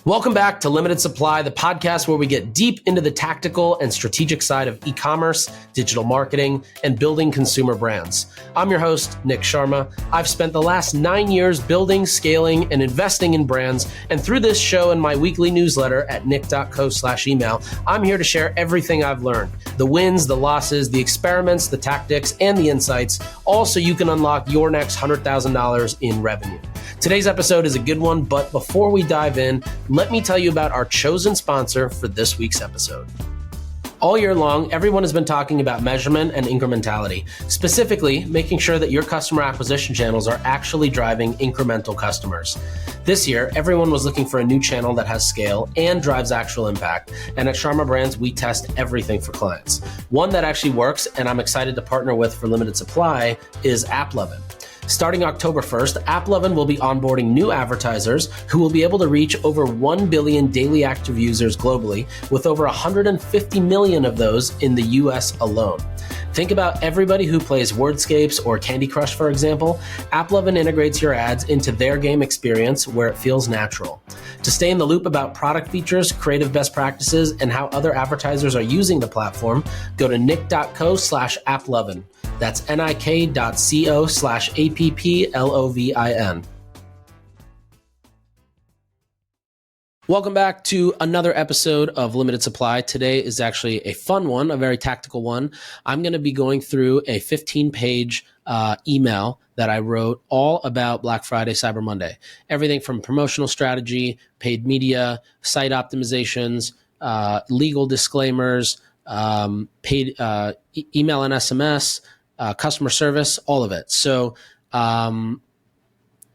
Welcome back to Limited Supply, the podcast where we get deep into the tactical and strategic side of e-commerce, digital marketing, and building consumer brands. I'm your host, Nick Sharma. I've spent the last 9 years building, scaling, and investing in brands. And through this show and my weekly newsletter at nick.co/email, I'm here to share everything I've learned. The wins, the losses, the experiments, the tactics, and the insights, all so you can unlock your next $100,000 in revenue. Today's episode is a good one, but before we dive in, let me tell you about our chosen sponsor for this week's episode. All year long, everyone has been talking about measurement and incrementality, specifically making sure that your customer acquisition channels are actually driving incremental customers. This year, everyone was looking for a new channel that has scale and drives actual impact. And at Sharma Brands, we test everything for clients. One that actually works, and I'm excited to partner with for limited supply, is AppLovin. Starting October 1st, AppLovin will be onboarding new advertisers who will be able to reach over 1 billion daily active users globally, with over 150 million of those in the US alone. Think about everybody who plays Wordscapes or Candy Crush, for example. AppLovin integrates your ads into their game experience where it feels natural. To stay in the loop about product features, creative best practices, and how other advertisers are using the platform, go to nick.co/applovin. That's nik.co/applovin. Welcome back to another episode of Limited Supply. Today is actually a fun one, a very tactical one. I'm going to be going through a 15-page email that I wrote all about Black Friday, Cyber Monday. Everything from promotional strategy, paid media, site optimizations, legal disclaimers, paid email and SMS, customer service, all of it. So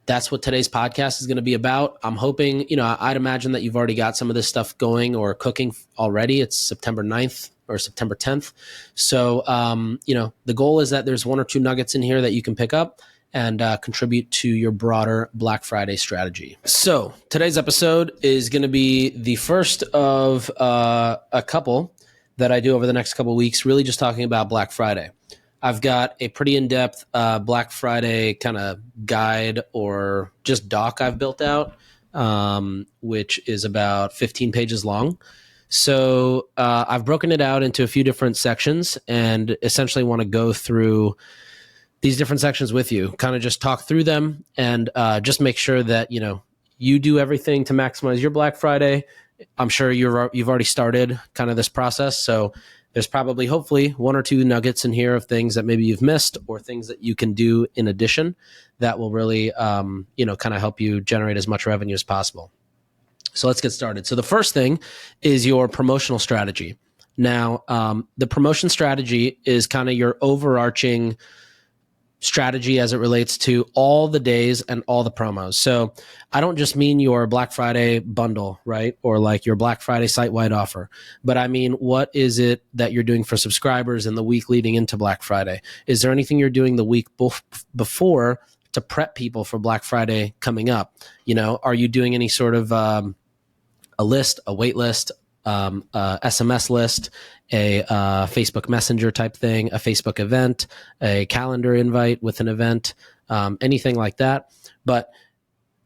that's what today's podcast is going to be about. I'm hoping, I'd imagine that you've already got some of this stuff going or cooking already. It's September 9th or September 10th. So, the goal is that there's one or two nuggets in here that you can pick up and contribute to your broader Black Friday strategy. So today's episode is going to be the first of a couple that I do over the next couple of weeks, really just talking about Black Friday. I've got a pretty in-depth Black Friday kind of guide or just doc I've built out, which is about 15 pages long. So I've broken it out into a few different sections and essentially want to go through these different sections with you, kind of just talk through them and just make sure that, you do everything to maximize your Black Friday. I'm sure you've already started kind of this process. So there's probably, hopefully, one or two nuggets in here of things that maybe you've missed or things that you can do in addition that will really, kind of help you generate as much revenue as possible. So let's get started. So the first thing is your promotional strategy. Now, the promotion strategy is kind of your overarching strategy as it relates to all the days and all the promos. So I don't just mean your Black Friday bundle, right? Or like your Black Friday site-wide offer, but I mean, what is it that you're doing for subscribers in the week leading into Black Friday? Is there anything you're doing the week before to prep people for Black Friday coming up? Are you doing any sort of a list, a wait list, SMS list, a Facebook Messenger type thing, a Facebook event, a calendar invite with an event, anything like that. But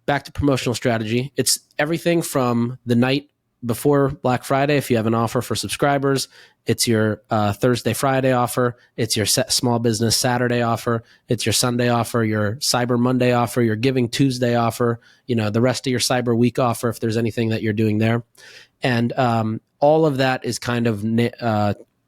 back to promotional strategy, it's everything from the night before Black Friday. If you have an offer for subscribers, it's your Thursday, Friday offer. It's your Small Business Saturday offer. It's your Sunday offer, your Cyber Monday offer, your Giving Tuesday offer, the rest of your Cyber Week offer, if there's anything that you're doing there. And all of that is kind of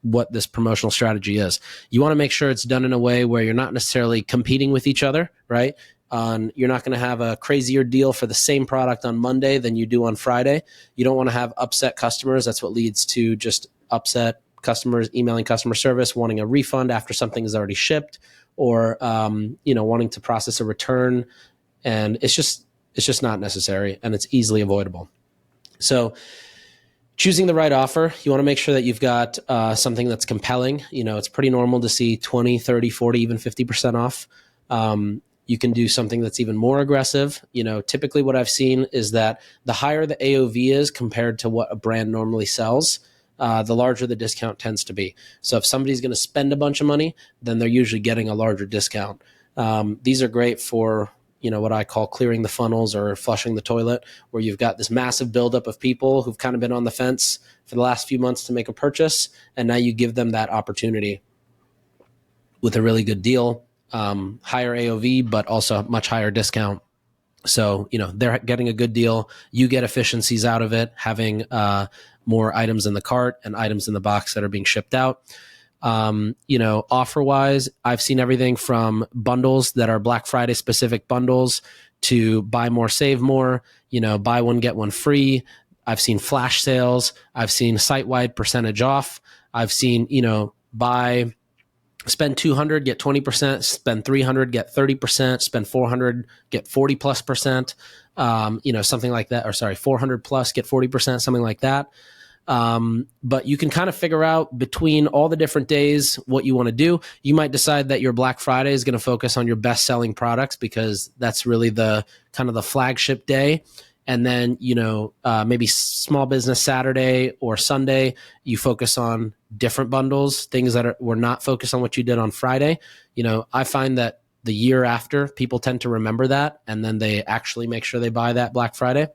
what this promotional strategy is. You want to make sure it's done in a way where you're not necessarily competing with each other, right? You're not going to have a crazier deal for the same product on Monday than you do on Friday. You don't want to have upset customers. That's what leads to just upset customers emailing customer service, wanting a refund after something is already shipped, or wanting to process a return. And it's just not necessary, and it's easily avoidable. So choosing the right offer, you want to make sure that you've got something that's compelling. It's pretty normal to see 20, 30, 40, even 50% off. You can do something that's even more aggressive. Typically what I've seen is that the higher the AOV is compared to what a brand normally sells, the larger the discount tends to be. So if somebody's going to spend a bunch of money, then they're usually getting a larger discount. These are great for what I call clearing the funnels or flushing the toilet, where you've got this massive buildup of people who've kind of been on the fence for the last few months to make a purchase. And now you give them that opportunity with a really good deal, higher AOV, but also a much higher discount. So, they're getting a good deal. You get efficiencies out of it, having more items in the cart and items in the box that are being shipped out. Offer wise, I've seen everything from bundles that are Black Friday specific bundles to buy more, save more, buy one, get one free. I've seen flash sales. I've seen site-wide percentage off. I've seen, spend 200, get 20%, spend 300, get 30%, spend 400, get 40 plus percent, something like that. Or sorry, 400 plus, get 40%, something like that. But you can kind of figure out between all the different days what you want to do. You might decide that your Black Friday is going to focus on your best selling products because that's really the kind of the flagship day. And then, maybe Small Business Saturday or Sunday, you focus on different bundles, things that were not focused on what you did on Friday. I find that the year after, people tend to remember that, and then they actually make sure they buy that Black Friday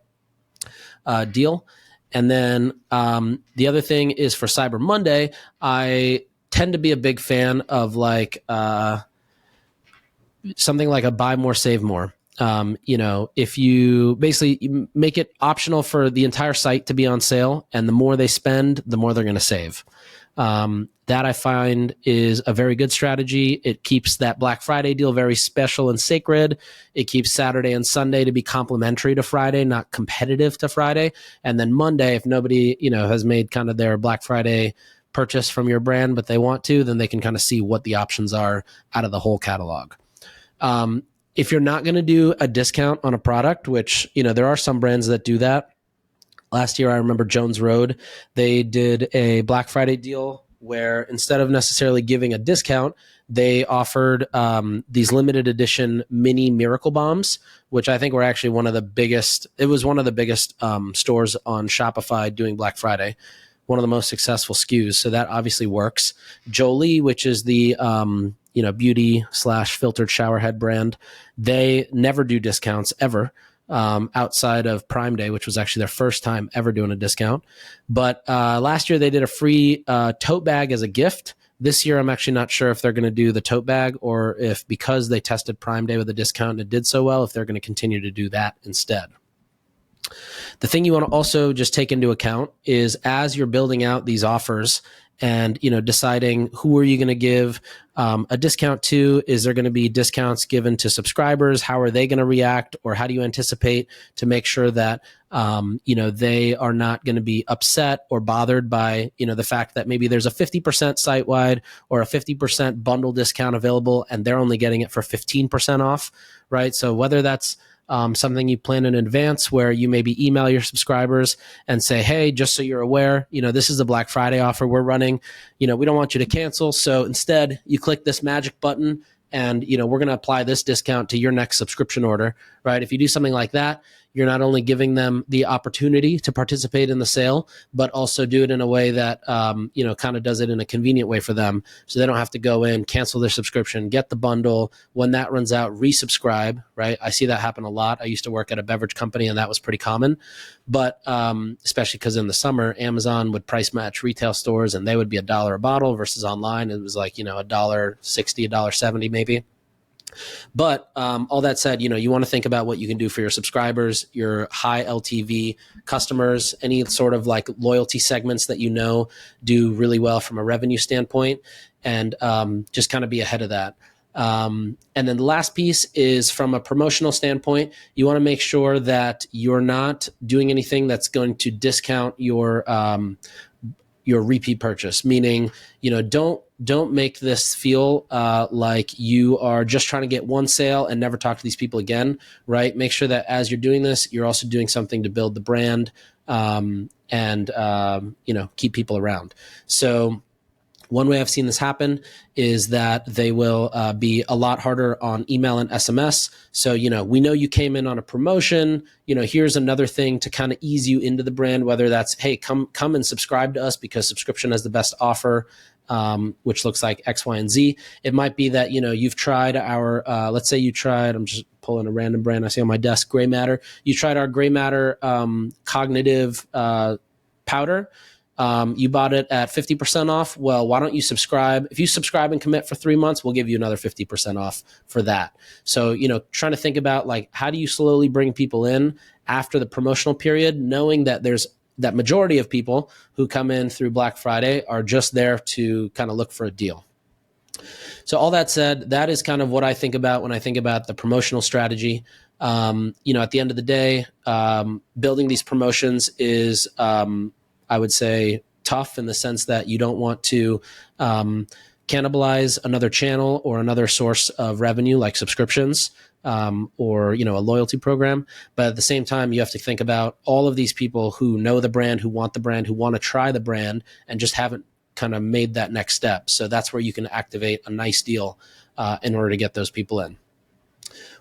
deal. And then the other thing is for Cyber Monday, I tend to be a big fan of something like a buy more, save more. If you basically make it optional for the entire site to be on sale, and the more they spend, the more they're going to save. That I find is a very good strategy. It keeps that Black Friday deal very special and sacred. It keeps Saturday and Sunday to be complementary to Friday, not competitive to Friday. And then Monday, if nobody, has made kind of their Black Friday purchase from your brand, but they want to, then they can kind of see what the options are out of the whole catalog. If you're not going to do a discount on a product, which, there are some brands that do that. Last year, I remember Jones Road, they did a Black Friday deal where instead of necessarily giving a discount, they offered these limited edition mini Miracle Bombs, which I think were actually one of the biggest stores on Shopify doing Black Friday, one of the most successful SKUs. So that obviously works. Jolie, which is the beauty / filtered shower head brand, they never do discounts ever. Outside of Prime Day, which was actually their first time ever doing a discount. But last year they did a free tote bag as a gift. This year I'm actually not sure if they're going to do the tote bag, or if because they tested Prime Day with a discount and it did so well, if they're going to continue to do that instead. The thing you want to also just take into account is as you're building out these offers and deciding who are you going to give a discount to, is there going to be discounts given to subscribers? How are they going to react? Or how do you anticipate to make sure that they are not going to be upset or bothered by the fact that maybe there's a 50% site-wide or a 50% bundle discount available and they're only getting it for 15% off, right? So whether that's something you plan in advance where you maybe email your subscribers and say, hey, just so you're aware, this is a Black Friday offer we're running. We don't want you to cancel. So instead you click this magic button and, we're going to apply this discount to your next subscription order, right? If you do something like that, you're not only giving them the opportunity to participate in the sale, but also do it in a way that, kind of does it in a convenient way for them. So they don't have to go in, cancel their subscription, get the bundle. When that runs out, resubscribe, right? I see that happen a lot. I used to work at a beverage company and that was pretty common. But especially because in the summer, Amazon would price match retail stores and they would be $1 a bottle versus online. It was like, $1.60, $1.70 maybe. But all that said, you want to think about what you can do for your subscribers, your high LTV customers, any sort of like loyalty segments that do really well from a revenue standpoint, and just kind of be ahead of that. And then the last piece is from a promotional standpoint, you want to make sure that you're not doing anything that's going to discount your repeat purchase, meaning, don't make this feel like you are just trying to get one sale and never talk to these people again, right? Make sure that as you're doing this, you're also doing something to build the brand and keep people around. So one way I've seen this happen is that they will be a lot harder on email and SMS. So, we know you came in on a promotion, here's another thing to kind of ease you into the brand, whether that's, hey, come and subscribe to us because subscription has the best offer, which looks like X, Y, and Z. It might be that, you've tried our, let's say you tried, I'm just pull in a random brand I see on my desk, Gray Matter. You tried our Gray Matter cognitive powder. You bought it at 50% off. Well, why don't you subscribe? If you subscribe and commit for 3 months, we'll give you another 50% off for that. So, trying to think about like, how do you slowly bring people in after the promotional period, knowing that there's that majority of people who come in through Black Friday are just there to kind of look for a deal. So all that said, that is kind of what I think about when I think about the promotional strategy. At the end of the day, building these promotions is, I would say, tough in the sense that you don't want to cannibalize another channel or another source of revenue like subscriptions or a loyalty program. But at the same time, you have to think about all of these people who know the brand, who want to try the brand and just haven't kind of made that next step. So that's where you can activate a nice deal in order to get those people in.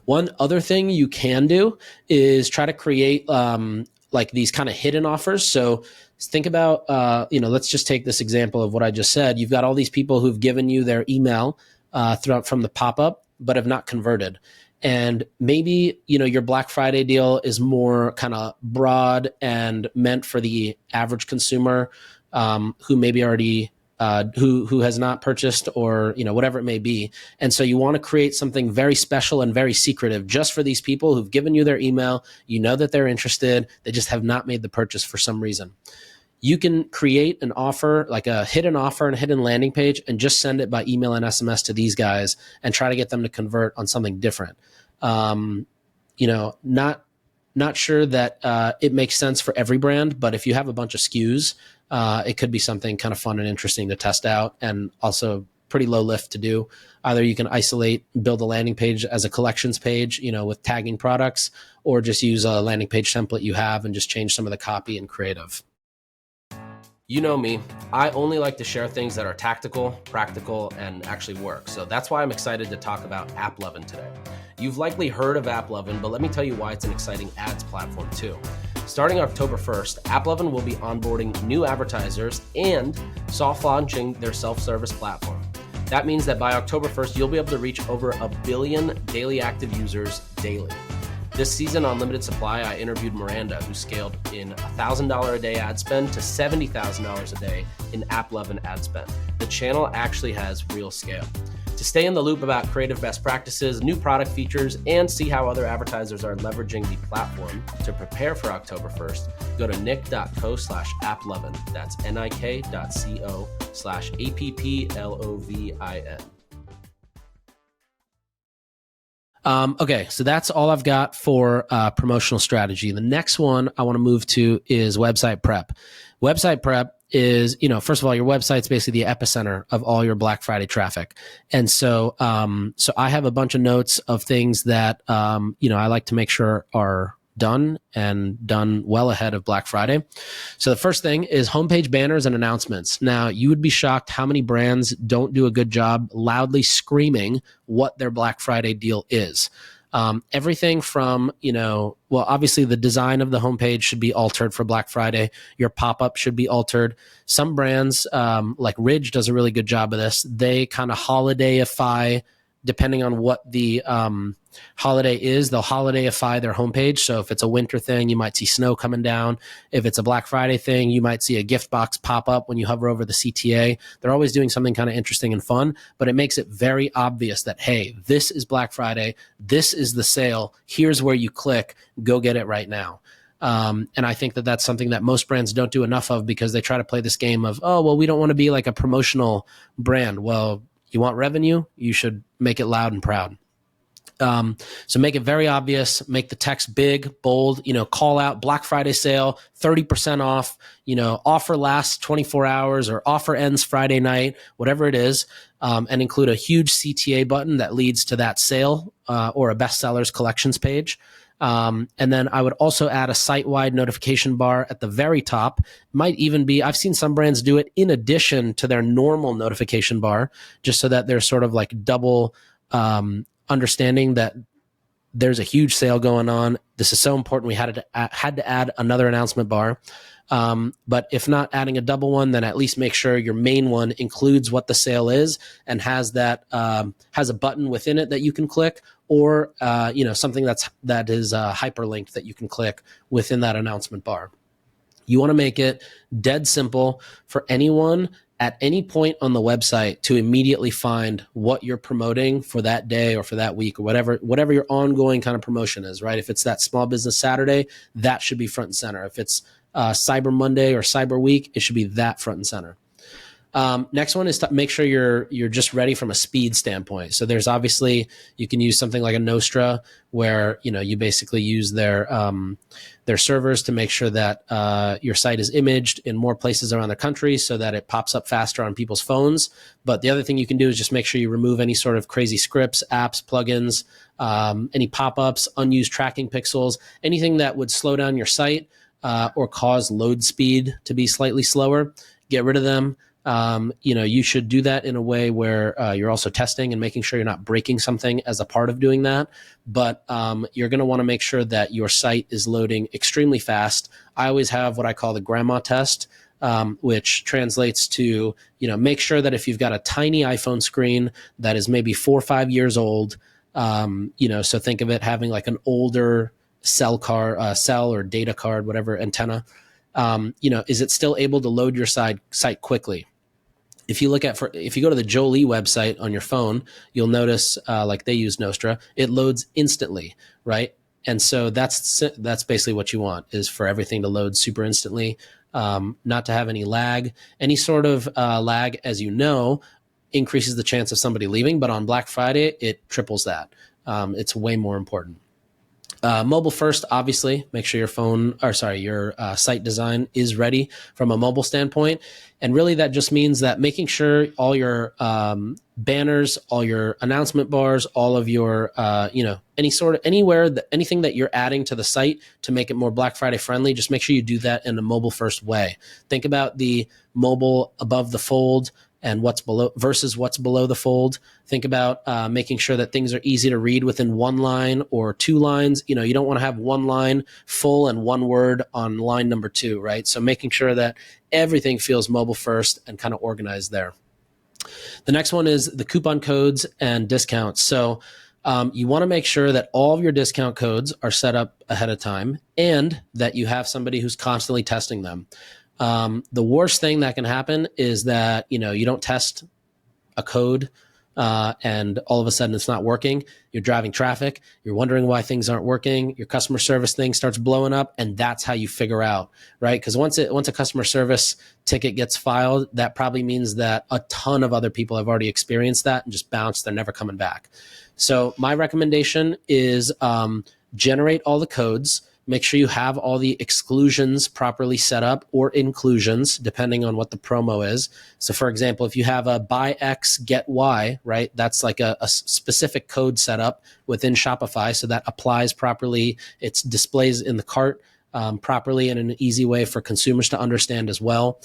One other thing you can do is try to create like these kind of hidden offers. So think about, let's just take this example of what I just said. You've got all these people who've given you their email from the pop-up, but have not converted. And maybe, your Black Friday deal is more kind of broad and meant for the average consumer who maybe already who has not purchased or whatever it may be. And so you want to create something very special and very secretive just for these people who've given you their email. You know that they're interested. They just have not made the purchase for some reason. You can create an offer, like a hidden offer and a hidden landing page, and just send it by email and SMS to these guys and try to get them to convert on something different. Not sure that it makes sense for every brand, but if you have a bunch of SKUs, it could be something kind of fun and interesting to test out, and also pretty low lift to do. Either you can build a landing page as a collections page, with tagging products, or just use a landing page template you have and just change some of the copy and creative. You know me, I only like to share things that are tactical, practical, and actually work. So that's why I'm excited to talk about AppLovin today. You've likely heard of AppLovin, but let me tell you why it's an exciting ads platform too. Starting October 1st, AppLovin will be onboarding new advertisers and soft launching their self-service platform. That means that by October 1st, you'll be able to reach over 1 billion daily active users daily. This season on Limited Supply, I interviewed Miranda, who scaled in $1,000 a day ad spend to $70,000 a day in AppLovin ad spend. The channel actually has real scale. To stay in the loop about creative best practices, new product features, and see how other advertisers are leveraging the platform to prepare for October 1st, go to nick.co/applovin. That's nik.co/applovin. Okay, so that's all I've got for promotional strategy. The next one I want to move to is website prep. Website prep is, first of all, your website's basically the epicenter of all your Black Friday traffic. And so, I have a bunch of notes of things that, I like to make sure are done and done well ahead of Black Friday. So the first thing is homepage banners and announcements. Now, you would be shocked how many brands don't do a good job loudly screaming what their Black Friday deal is. Everything from, obviously the design of the homepage should be altered for Black Friday. Your pop-up should be altered. Some brands, like Ridge does a really good job of this. They kind of holidayify, depending on what the holiday is, they'll holidayify their homepage. So if it's a winter thing, you might see snow coming down. If it's a Black Friday thing, you might see a gift box pop up when you hover over the CTA. They're always doing something kind of interesting and fun, but it makes it very obvious that, hey, this is Black Friday. This is the sale. Here's where you click. Go get it right now. And I think that that's something that most brands don't do enough of, because they try to play this game of, oh, well, we don't want to be like a promotional brand. Well, you want revenue, you should make it loud and proud. So make it very obvious, make the text big, bold, call out Black Friday sale, 30% off, offer lasts 24 hours or offer ends Friday night, whatever it is, and include a huge CTA button that leads to that sale or a bestsellers collections page. And then I would also add a site-wide notification bar at the very top. Might even be, I've seen some brands do it in addition to their normal notification bar, just so that there's sort of like double understanding that there's a huge sale going on. This is so important. We had to add another announcement bar. But if not adding a double one, then at least make sure your main one includes what the sale is and has that has a button within it that you can click, or something that is hyperlinked that you can click within that announcement bar. You want to make it dead simple for anyone at any point on the website to immediately find what you're promoting for that day or for that week or whatever your ongoing kind of promotion is, right? If it's that Small Business Saturday, that should be front and center. If it's Cyber Monday or Cyber Week, it should be that front and center. Next one is to make sure you're just ready from a speed standpoint. So there's obviously, you can use something like a Nostra where, you basically use their servers to make sure that your site is imaged in more places around the country so that it pops up faster on people's phones. But the other thing you can do is just make sure you remove any sort of crazy scripts, apps, plugins, any pop-ups, unused tracking pixels, anything that would slow down your site or cause load speed to be slightly slower. Get rid of them. You should do that in a way where you're also testing and making sure you're not breaking something as a part of doing that. But you're going to want to make sure that your site is loading extremely fast. I always have what I call the grandma test, which translates to, make sure that if you've got a tiny iPhone screen that is maybe 4 or 5 years old, so think of it having like an older cell or data card, whatever antenna, is it still able to load your site quickly? If you go to the Jolie website on your phone, you'll notice, like they use Nostra, it loads instantly, right? And so that's basically what you want, is for everything to load super instantly, not to have any lag. Any sort of lag, as increases the chance of somebody leaving, but on Black Friday, it triples that. It's way more important. Mobile first, obviously, make sure your site design is ready from a mobile standpoint. And really that just means that making sure all your banners, all your announcement bars, all of your, anything that you're adding to the site to make it more Black Friday friendly, just make sure you do that in a mobile first way. Think about the mobile above the fold and what's below versus what's below the fold. Think about making sure that things are easy to read within one line or two lines. You don't want to have one line full and one word on line number 2, right? So making sure that everything feels mobile first and kind of organized there. The next one is the coupon codes and discounts. So you want to make sure that all of your discount codes are set up ahead of time and that you have somebody who's constantly testing them. The worst thing that can happen is that, you don't test a code and all of a sudden it's not working. You're driving traffic. You're wondering why things aren't working. Your customer service thing starts blowing up, and that's how you figure out, right? Because once a customer service ticket gets filed, that probably means that a ton of other people have already experienced that and just bounced. They're never coming back. So my recommendation is generate all the codes. Make sure you have all the exclusions properly set up, or inclusions, depending on what the promo is. So for example, if you have a buy X, get Y, right? That's like a specific code set up within Shopify. So that applies properly. It displays in the cart properly and in an easy way for consumers to understand as well.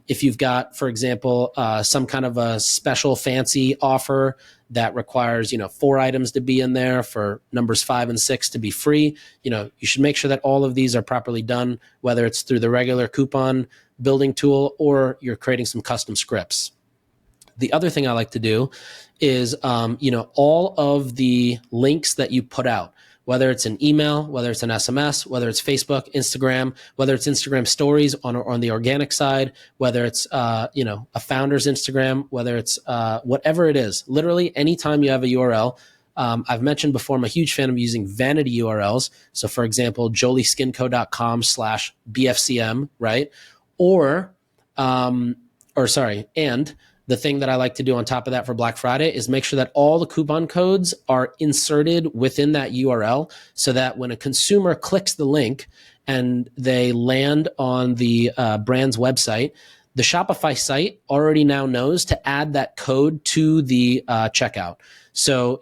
If you've got, for example, some kind of a special fancy offer that requires, 4 items to be in there for numbers 5 and 6 to be free, you should make sure that all of these are properly done, whether it's through the regular coupon building tool or you're creating some custom scripts. The other thing I like to do is, all of the links that you put out, whether it's an email, whether it's an SMS, whether it's Facebook, Instagram, whether it's Instagram stories on the organic side, whether it's, a founder's Instagram, whether it's whatever it is, literally anytime you have a URL. I've mentioned before, I'm a huge fan of using vanity URLs. So for example, jolieskinco.com/BFCM, right? And the thing that I like to do on top of that for Black Friday is make sure that all the coupon codes are inserted within that URL so that when a consumer clicks the link and they land on the brand's website, the Shopify site already now knows to add that code to the checkout. So,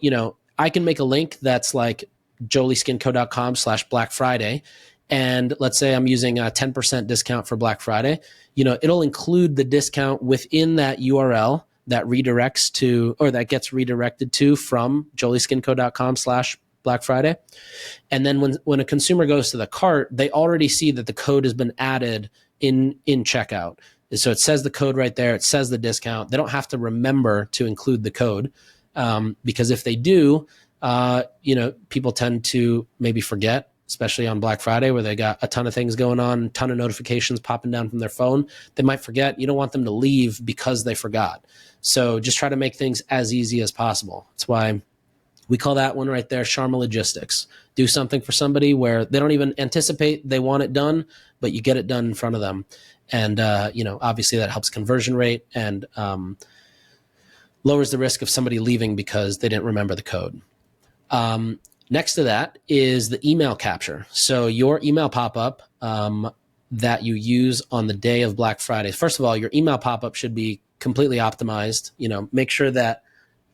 I can make a link that's like jolieskinco.com/Black Friday. And let's say I'm using a 10% discount for Black Friday. It'll include the discount within that URL that redirects to, or that gets redirected to from jolieskinco.com/ Black Friday. And then when a consumer goes to the cart, they already see that the code has been added in checkout. So it says the code right there. It says the discount. They don't have to remember to include the code, because if they do, people tend to maybe forget, especially on Black Friday where they got a ton of things going on, a ton of notifications popping down from their phone. They might forget. You don't want them to leave because they forgot. So just try to make things as easy as possible. That's why we call that one right there Sharma Logistics. Do something for somebody where they don't even anticipate they want it done, but you get it done in front of them. And, obviously that helps conversion rate and lowers the risk of somebody leaving because they didn't remember the code. Next to that is the email capture. So your email pop-up that you use on the day of Black Friday. First of all, your email pop-up should be completely optimized. Make sure that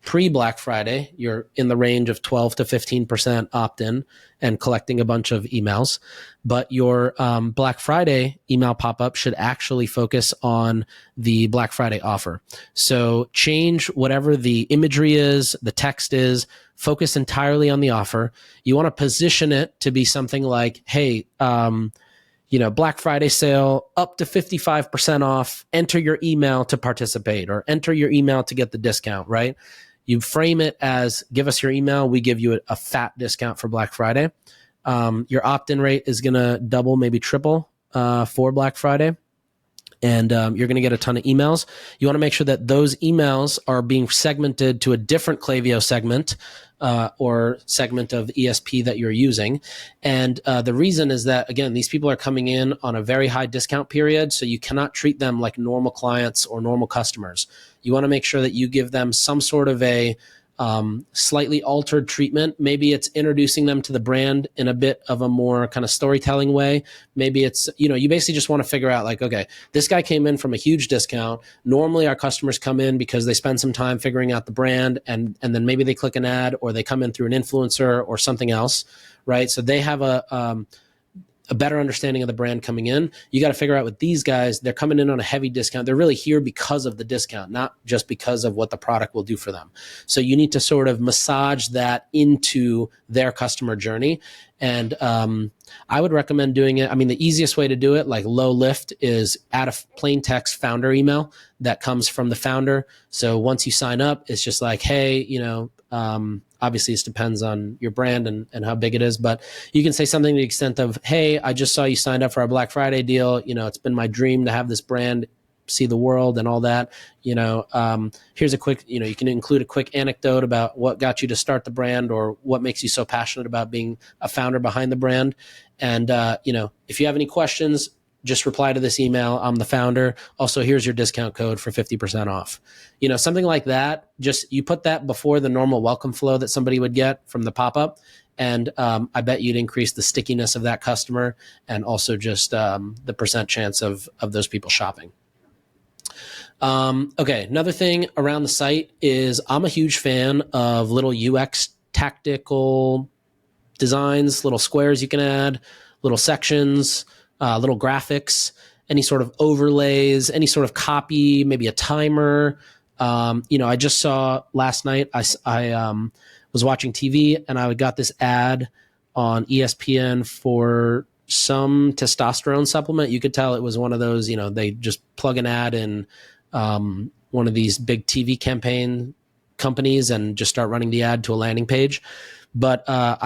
pre-Black Friday, you're in the range of 12 to 15% opt-in and collecting a bunch of emails. But your Black Friday email pop-up should actually focus on the Black Friday offer. So change whatever the imagery is, the text is, focus entirely on the offer. You want to position it to be something like, hey, Black Friday sale up to 55% off, enter your email to participate or enter your email to get the discount, right? You frame it as give us your email. We give you a fat discount for Black Friday. Your opt-in rate is going to double, maybe triple for Black Friday. And you're going to get a ton of emails. You want to make sure that those emails are being segmented to a different Klaviyo segment or segment of ESP that you're using. And the reason is that, again, these people are coming in on a very high discount period, so you cannot treat them like normal clients or normal customers. You want to make sure that you give them some sort of a slightly altered treatment. Maybe it's introducing them to the brand in a bit of a more kind of storytelling way. Maybe it's, you basically just want to figure out like, okay, this guy came in from a huge discount. Normally our customers come in because they spend some time figuring out the brand and then maybe they click an ad or they come in through an influencer or something else, right? So they have a better understanding of the brand coming in. You got to figure out with these guys, they're coming in on a heavy discount. They're really here because of the discount, not just because of what the product will do for them. So you need to sort of massage that into their customer journey. And I would recommend doing it. I mean, the easiest way to do it, like low lift, is add a plain text founder email that comes from the founder. So once you sign up, it's just like, hey, obviously this depends on your brand and how big it is, but you can say something to the extent of, hey, I just saw you signed up for our Black Friday deal. It's been my dream to have this brand see the world and all that. Here's a quick, you can include a quick anecdote about what got you to start the brand or what makes you so passionate about being a founder behind the brand. And, if you have any questions, just reply to this email. I'm the founder. Also, here's your discount code for 50% off. Something like that. Just you put that before the normal welcome flow that somebody would get from the pop-up. And I bet you'd increase the stickiness of that customer and also just the percent chance of those people shopping. Okay, another thing around the site is I'm a huge fan of little UX tactical designs, little squares you can add, little sections, little graphics, any sort of overlays, any sort of copy, maybe a timer. I just saw last night, I was watching TV and I got this ad on ESPN for some testosterone supplement. You could tell it was one of those, they just plug an ad in one of these big TV campaign companies and just start running the ad to a landing page. But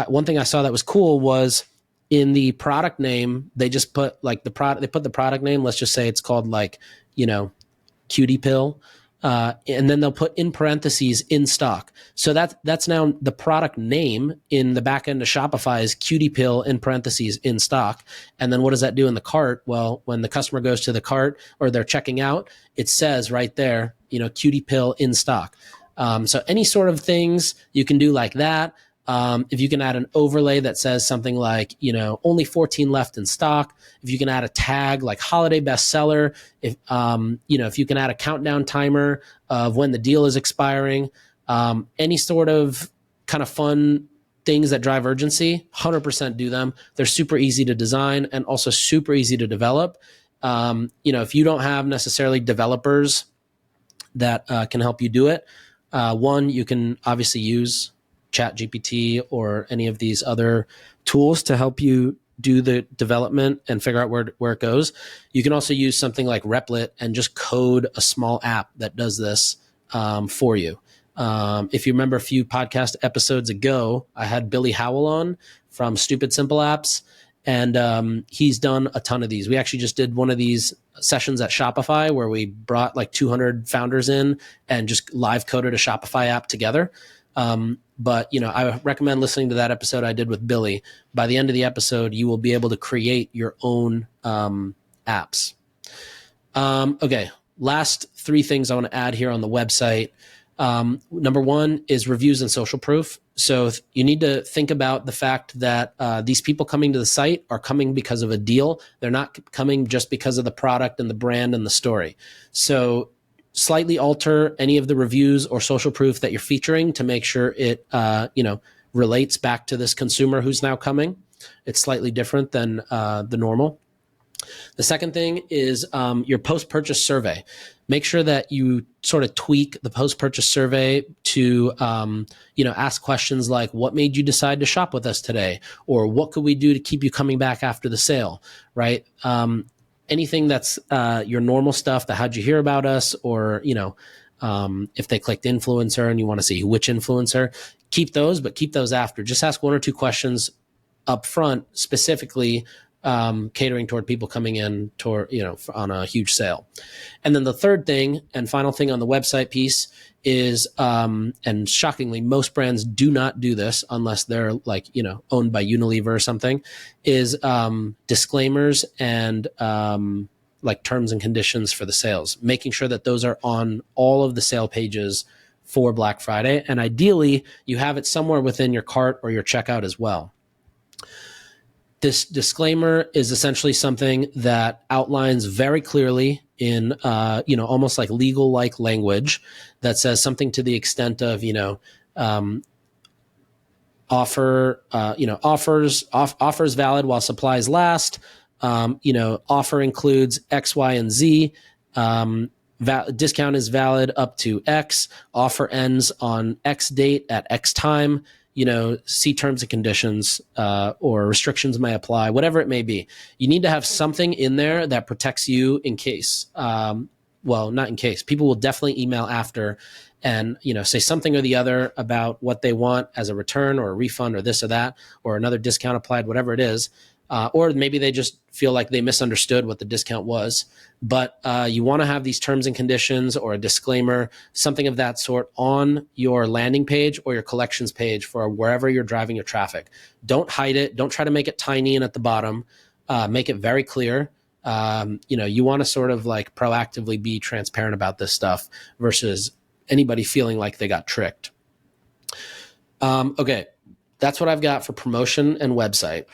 one thing I saw that was cool was in the product name, they just put like they put the product name. Let's just say it's called like, Cutie Pill. And then they'll put in parentheses in stock. So that's now the product name in the back end of Shopify is Cutie Pill in parentheses in stock. And then what does that do in the cart? Well, when the customer goes to the cart or they're checking out, it says right there, Cutie Pill in stock. So any sort of things you can do like that. If you can add an overlay that says something like, only 14 left in stock. If you can add a tag like holiday bestseller, if you can add a countdown timer of when the deal is expiring, any sort of kind of fun things that drive urgency, 100% do them. They're super easy to design and also super easy to develop. If you don't have necessarily developers that can help you do it, one, you can obviously use ChatGPT or any of these other tools to help you do the development and figure out where it goes. You can also use something like Replit and just code a small app that does this for you. If you remember a few podcast episodes ago, I had Billy Howell on from Stupid Simple Apps, and he's done a ton of these. We actually just did one of these sessions at Shopify where we brought like 200 founders in and just live coded a Shopify app together. But I recommend listening to that episode I did with Billy. By the end of the episode, you will be able to create your own apps. Okay, last three things I want to add here on the website. Number one is reviews and social proof. So you need to think about the fact that these people coming to the site are coming because of a deal. They're not coming just because of the product and the brand and the story. So slightly alter any of the reviews or social proof that you're featuring to make sure it relates back to this consumer who's now coming. It's slightly different than the normal. The second thing is your post-purchase survey. Make sure that you sort of tweak the post-purchase survey to, ask questions like, what made you decide to shop with us today? Or what could we do to keep you coming back after the sale, right? Anything that's your normal stuff, that how'd you hear about us? Or, if they clicked influencer and you want to see which influencer, keep those, but keep those after. Just ask one or two questions up front, specifically catering toward people coming in on a huge sale. And then the third thing and final thing on the website piece is, and shockingly, most brands do not do this unless they're owned by Unilever or something, is disclaimers and terms and conditions for the sales, making sure that those are on all of the sale pages for Black Friday. And ideally, you have it somewhere within your cart or your checkout as well. This disclaimer is essentially something that outlines very clearly in, almost like legal-like language that says something to the extent of, offers valid while supplies last. Offer includes X, Y, and Z. Discount is valid up to X. Offer ends on X date at X time. See terms and conditions, or restrictions may apply, whatever it may be. You need to have something in there that protects you in case, not in case. People will definitely email after and, say something or the other about what they want as a return or a refund or this or that, or another discount applied, whatever it is. Or maybe they just feel like they misunderstood what the discount was. But you want to have these terms and conditions or a disclaimer, something of that sort on your landing page or your collections page for wherever you're driving your traffic. Don't hide it. Don't try to make it tiny and at the bottom. Make it very clear. You want to sort of proactively be transparent about this stuff versus anybody feeling like they got tricked. Okay, that's what I've got for promotion and website.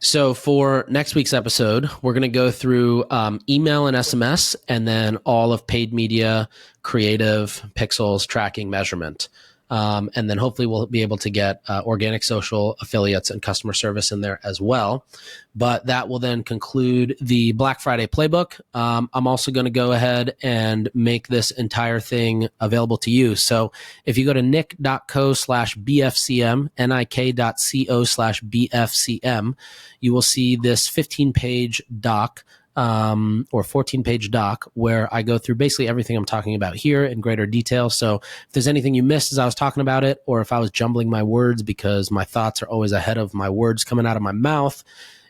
So for next week's episode, we're going to go through email and SMS, and then all of paid media, creative, pixels, tracking, measurement. And then hopefully we'll be able to get organic social, affiliates, and customer service in there as well. But that will then conclude the Black Friday Playbook. I'm also going to go ahead and make this entire thing available to you. So if you go to nick.co/BFCM, nik.co/BFCM, you will see this 15-page doc or 14-page doc where I go through basically everything I'm talking about here in greater detail. So if there's anything you missed as I was talking about it, or if I was jumbling my words because my thoughts are always ahead of my words coming out of my mouth,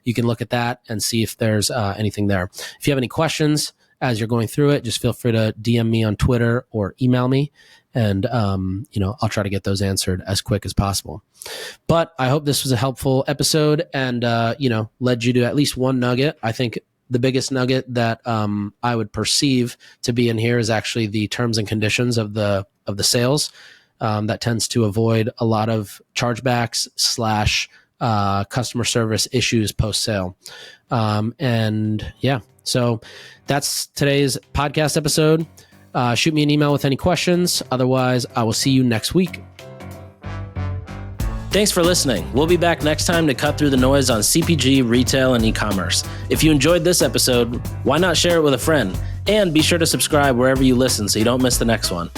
you can look at that and see if there's anything there. If you have any questions as you're going through it, just feel free to DM me on Twitter or email me. And, I'll try to get those answered as quick as possible. But I hope this was a helpful episode and, led you to at least one nugget. I think the biggest nugget that I would perceive to be in here is actually the terms and conditions of the sales. That tends to avoid a lot of chargebacks / customer service issues post-sale. So that's today's podcast episode. Shoot me an email with any questions. Otherwise, I will see you next week. Thanks for listening. We'll be back next time to cut through the noise on CPG, retail, and e-commerce. If you enjoyed this episode, why not share it with a friend? And be sure to subscribe wherever you listen so you don't miss the next one.